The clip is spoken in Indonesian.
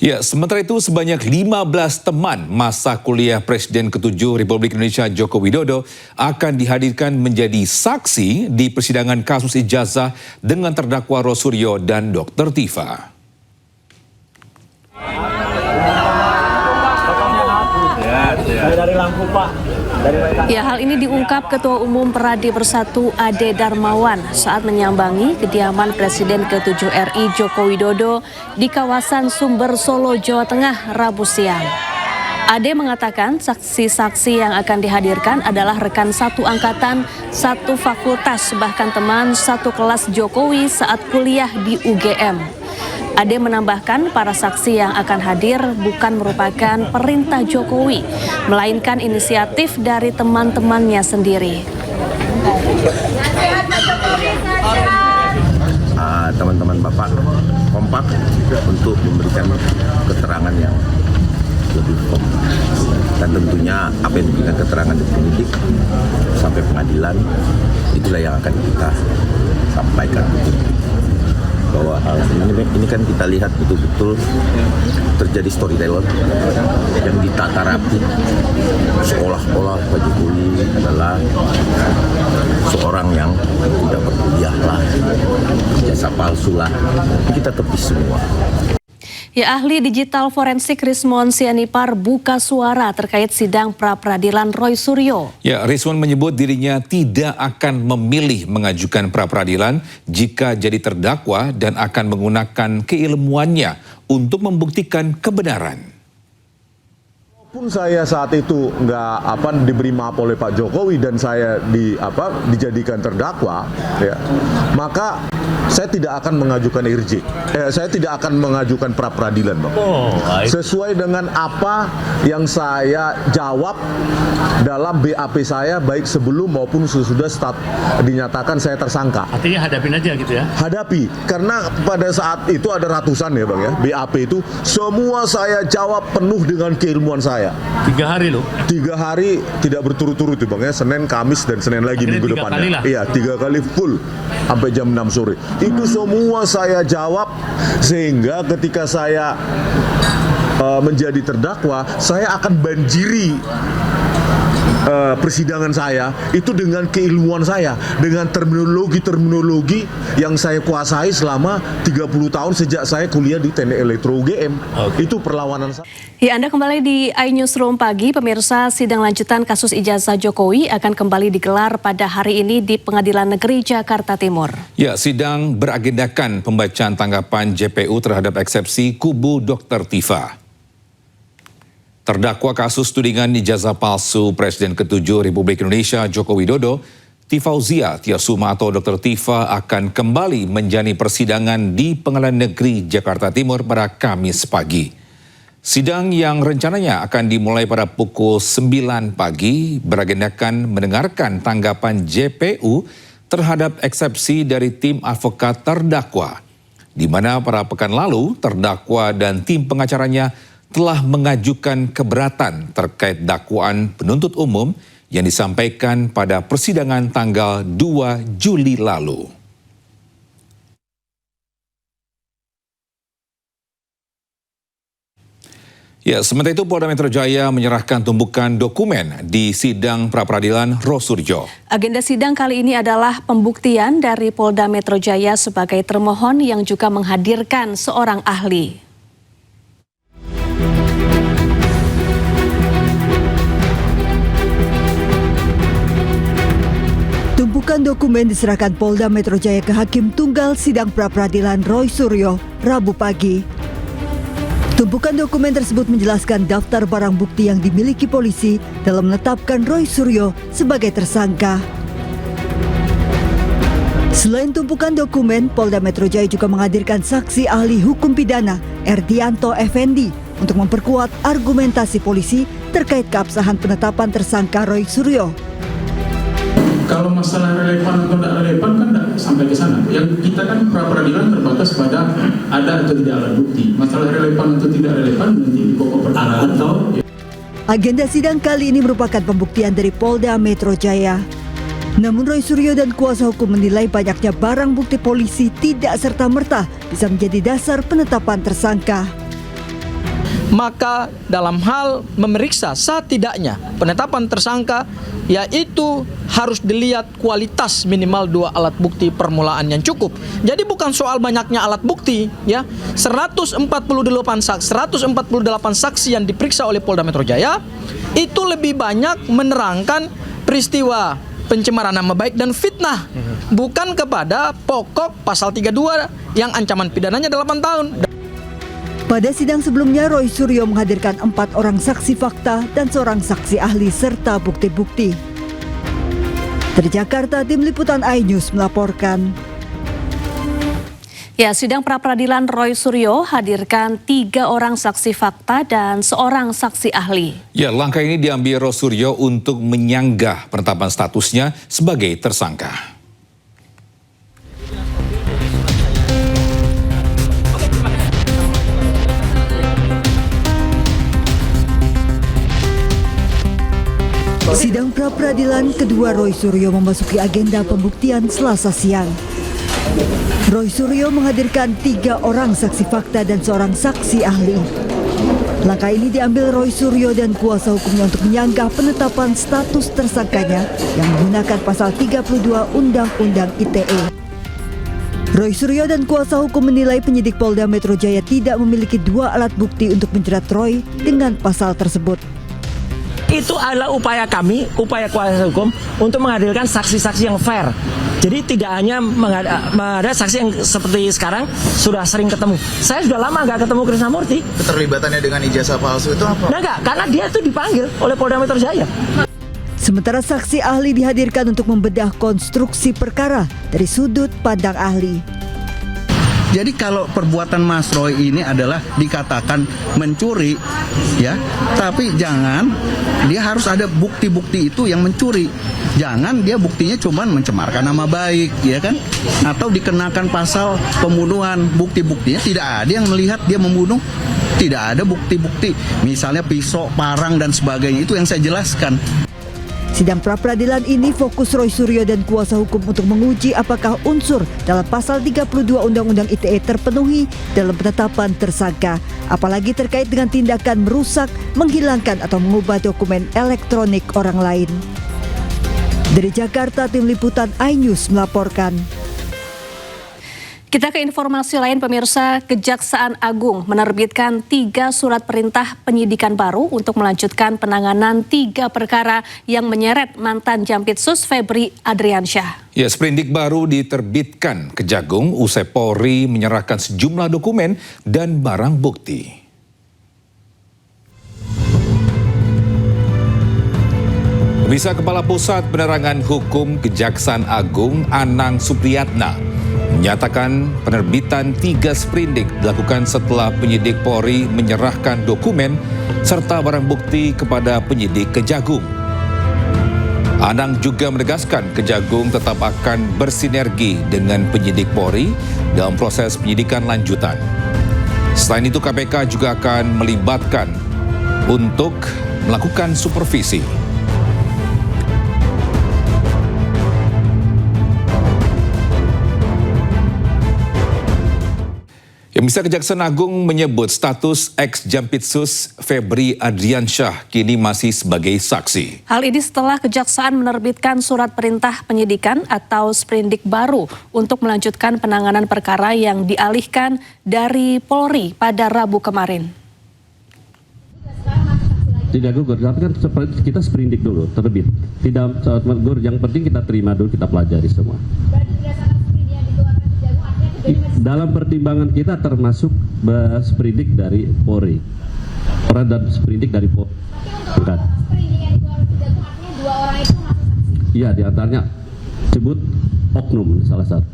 Ya, sementara itu sebanyak 15 teman masa kuliah Presiden ke-7 Republik Indonesia Joko Widodo akan dihadirkan menjadi saksi di persidangan kasus ijazah dengan terdakwa Rosuryo dan Dr. Tifa. Ya, hal ini diungkap Ketua Umum Peradi Bersatu Ade Darmawan saat menyambangi kediaman Presiden ke-7 RI Joko Widodo di kawasan Sumber Solo, Jawa Tengah, Rabu siang. Ade mengatakan saksi-saksi yang akan dihadirkan adalah rekan satu angkatan, satu fakultas, bahkan teman satu kelas Jokowi saat kuliah di UGM. Ade menambahkan para saksi yang akan hadir bukan merupakan perintah Jokowi, melainkan inisiatif dari teman-temannya sendiri. Teman-teman Bapak kompak untuk memberikan keterangan yang lebih kompak. Dan tentunya apa yang diberikan keterangan di penyidik sampai pengadilan, itulah yang akan kita sampaikan. Bahwa hal ini kan kita lihat betul-betul terjadi storyteller yang ditata rapi, seolah-olah Pak Jokowi adalah seorang yang tidak berkuliah lah, jasa palsu lah. Kita tepis semua. Ya, ahli digital forensik Rismon Sianipar buka suara terkait sidang pra-peradilan Roy Suryo. Ya, Rismon menyebut dirinya tidak akan memilih mengajukan pra-peradilan jika jadi terdakwa dan akan menggunakan keilmuannya untuk membuktikan kebenaran. Walaupun saya saat itu diberi maaf oleh Pak Jokowi dan saya dijadikan terdakwa, ya, maka saya tidak akan mengajukan IRJ. Saya tidak akan mengajukan pra-peradilan, Bang. Sesuai dengan apa yang saya jawab dalam BAP saya, baik sebelum maupun sesudah dinyatakan saya tersangka. Artinya hadapin aja gitu ya? Hadapi, karena pada saat itu ada ratusan ya Bang ya, BAP itu semua saya jawab penuh dengan keilmuan saya. 3 hari loh? 3 hari tidak berturut-turut ya Bang ya, Senin, Kamis, dan Senin lagi minggu depannya. Iya, 3 kali full sampai jam 6 sore. Itu semua saya jawab, sehingga ketika saya menjadi terdakwa, saya akan banjiri persidangan saya itu dengan keilmuan saya, dengan terminologi yang saya kuasai selama 30 tahun sejak saya kuliah di Teknik Elektro UGM. Itu perlawanan saya. Ya, Anda kembali di iNewsroom pagi. Pemirsa, sidang lanjutan kasus ijazah Jokowi akan kembali digelar pada hari ini di Pengadilan Negeri Jakarta Timur. Ya, sidang beragendakan pembacaan tanggapan JPU terhadap eksepsi kubu Dr. Tifa. Terdakwa kasus tudingan ijazah palsu Presiden ke-7 Republik Indonesia Joko Widodo, Tifauzia Tiasuma atau Dr. Tifa akan kembali menjalani persidangan di Pengadilan Negeri Jakarta Timur pada Kamis pagi. Sidang yang rencananya akan dimulai pada pukul 9 pagi beragendakan mendengarkan tanggapan JPU terhadap eksepsi dari tim advokat terdakwa, di mana pada pekan lalu terdakwa dan tim pengacaranya telah mengajukan keberatan terkait dakwaan penuntut umum yang disampaikan pada persidangan tanggal 2 Juli lalu. Ya, sementara itu Polda Metro Jaya menyerahkan tumpukan dokumen di sidang pra-peradilan Rosuryo. Agenda sidang kali ini adalah pembuktian dari Polda Metro Jaya sebagai termohon yang juga menghadirkan seorang ahli. Tumpukan dokumen diserahkan Polda Metro Jaya ke Hakim Tunggal Sidang Pra-peradilan Roy Suryo, Rabu pagi. Tumpukan dokumen tersebut menjelaskan daftar barang bukti yang dimiliki polisi dalam menetapkan Roy Suryo sebagai tersangka. Selain tumpukan dokumen, Polda Metro Jaya juga menghadirkan saksi ahli hukum pidana Erdianto Effendi untuk memperkuat argumentasi polisi terkait keabsahan penetapan tersangka Roy Suryo. Kalau masalah relevan atau tidak relevan kan tidak sampai ke sana. Yang kita kan pra-peradilan terbatas pada ada atau tidak alat bukti. Masalah relevan atau tidak relevan nanti di pokok perkara atau. Agenda sidang kali ini merupakan pembuktian dari Polda Metro Jaya. Namun Roy Suryo dan kuasa hukum menilai banyaknya barang bukti polisi tidak serta-merta bisa menjadi dasar penetapan tersangka. maka dalam hal memeriksa sah tidaknya penetapan tersangka, yaitu harus dilihat kualitas minimal 2 alat bukti permulaan yang cukup. Jadi bukan soal banyaknya alat bukti, ya. 148 saksi yang diperiksa oleh Polda Metro Jaya itu lebih banyak menerangkan peristiwa pencemaran nama baik dan fitnah, bukan kepada pokok pasal 32 yang ancaman pidananya 8 tahun. Pada sidang sebelumnya, Roy Suryo menghadirkan 4 orang saksi fakta dan seorang saksi ahli serta bukti-bukti. Dari Jakarta, Tim Liputan iNews melaporkan. Ya, sidang pra-peradilan Roy Suryo hadirkan 3 orang saksi fakta dan seorang saksi ahli. Ya, langkah ini diambil Roy Suryo untuk menyanggah penetapan statusnya sebagai tersangka. Sidang pra-peradilan kedua Roy Suryo memasuki agenda pembuktian Selasa siang. Roy Suryo menghadirkan 3 orang saksi fakta dan seorang saksi ahli. Langkah ini diambil Roy Suryo dan kuasa hukumnya untuk menyanggah penetapan status tersangkanya yang menggunakan pasal 32 Undang-Undang ITE. Roy Suryo dan kuasa hukum menilai penyidik Polda Metro Jaya tidak memiliki 2 alat bukti untuk menjerat Roy dengan pasal tersebut. Itu adalah upaya kami, upaya kuasa hukum untuk menghadirkan saksi-saksi yang fair. Jadi tidak hanya ada saksi yang seperti sekarang sudah sering ketemu. Saya sudah lama nggak ketemu Krisnamurti. Keterlibatannya dengan ijazah palsu itu apa? Nah, enggak, karena dia itu dipanggil oleh Polda Metro Jaya. Sementara saksi ahli dihadirkan untuk membedah konstruksi perkara dari sudut pandang ahli. Jadi kalau perbuatan Mas Roy ini adalah dikatakan mencuri, ya, tapi jangan dia harus ada bukti-bukti itu yang mencuri. Jangan dia buktinya cuma mencemarkan nama baik, ya kan? Atau dikenakan pasal pembunuhan, bukti-buktinya tidak ada yang melihat dia membunuh. Tidak ada bukti-bukti, misalnya pisau, parang dan sebagainya, itu yang saya jelaskan. Sidang pra-peradilan ini fokus Roy Suryo dan kuasa hukum untuk menguji apakah unsur dalam pasal 32 Undang-Undang ITE terpenuhi dalam penetapan tersangka, apalagi terkait dengan tindakan merusak, menghilangkan atau mengubah dokumen elektronik orang lain. Dari Jakarta, Tim Liputan iNews melaporkan. Kita ke informasi lain, pemirsa. Kejaksaan Agung menerbitkan 3 surat perintah penyidikan baru untuk melanjutkan penanganan 3 perkara yang menyeret mantan Jampitsus Febri Adriansyah. Ya, sprindik baru diterbitkan Kejagung usai Polri menyerahkan sejumlah dokumen dan barang bukti. Bisa Kepala Pusat Penerangan Hukum Kejaksaan Agung Anang Supriyatna menyatakan penerbitan 3 sprindik dilakukan setelah penyidik Polri menyerahkan dokumen serta barang bukti kepada penyidik Kejagung. Anang juga menegaskan Kejagung tetap akan bersinergi dengan penyidik Polri dalam proses penyidikan lanjutan. Selain itu, KPK juga akan melibatkan untuk melakukan supervisi. Pemirsa, Kejaksaan Agung menyebut status ex-Jampitsus Febri Adriansyah kini masih sebagai saksi. Hal ini setelah Kejaksaan menerbitkan surat perintah penyidikan atau sprindik baru untuk melanjutkan penanganan perkara yang dialihkan dari Polri pada Rabu kemarin. Tidak gugur, tapi kan kita sprindik dulu, terbit. Tidak gugur, yang penting kita terima dulu, kita pelajari semua. Dalam pertimbangan kita termasuk sprindik dari Polri, dan sprindik dari Polri. Iya, diantaranya sebut oknum salah satu.